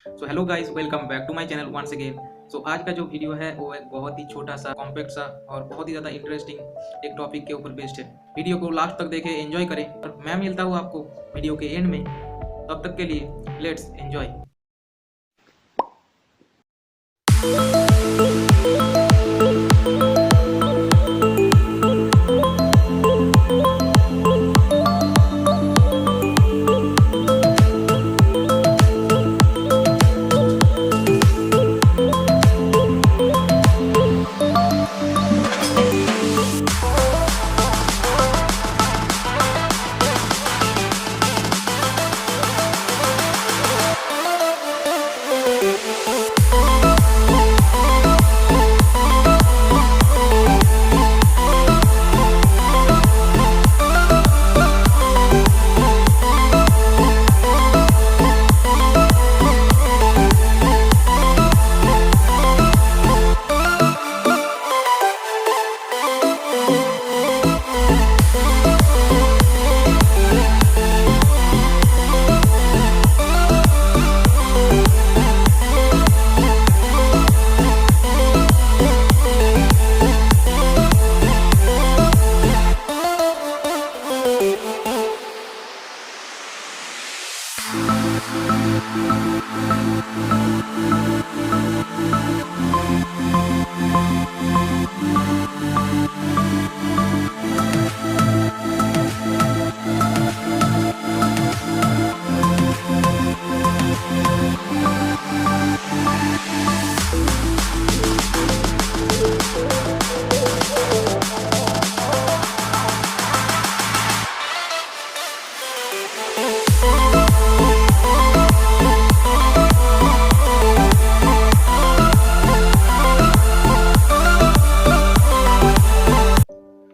So hello guys, welcome back to my channel once again. So आज का जो video है वो एक बहुत ही छोटा सा कॉम्पैक्ट सा और बहुत ही ज़्यादा इंटरेस्टिंग एक टॉपिक के ऊपर बेस्ड है। वीडियो को लास्ट तक देखें, एंजॉय करें और मैं मिलता हूँ आपको वीडियो के एंड में। तब तक के लिए लेट्स एंजॉय।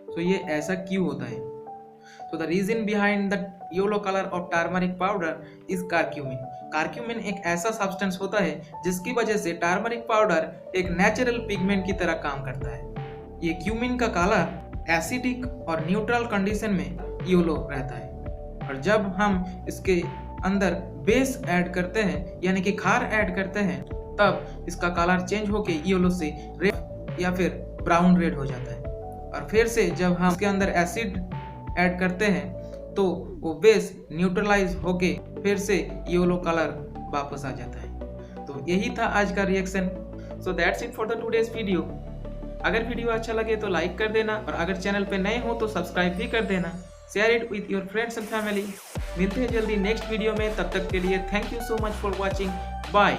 तो ये ऐसा क्यों होता है? So the reason behind the yellow color of turmeric powder is curcumin. Curcumin एक ऐसा सब्सटेंस होता है जिसकी वजह से टर्मरिक पाउडर एक नेचुरल पिगमेंट की तरह काम करता है। ये क्यूमिन का कलर एसिडिक और न्यूट्रल कंडीशन में येलो रहता है, और जब हम इसके अंदर बेस ऐड करते हैं यानी कि खार ऐड करते हैं, तब इसका कलर चेंज होके येलो से रेड या फिर ब्राउन रेड हो जाता है। और फिर से जब हम इसके अंदर एसिड ऐड करते हैं तो वो बेस न्यूट्रलाइज होके फिर से येलो कलर वापस आ जाता है। तो यही था आज का reaction. So that's it for the today's video. अगर वीडियो अच्छा लगे तो लाइक कर देना, और अगर चैनल पे नए हो तो सब्सक्राइब भी कर देना। Share it with your friends and family. मिलते हैं जल्दी नेक्स्ट वीडियो में, तब तक के लिए thank you so much for watching. Bye.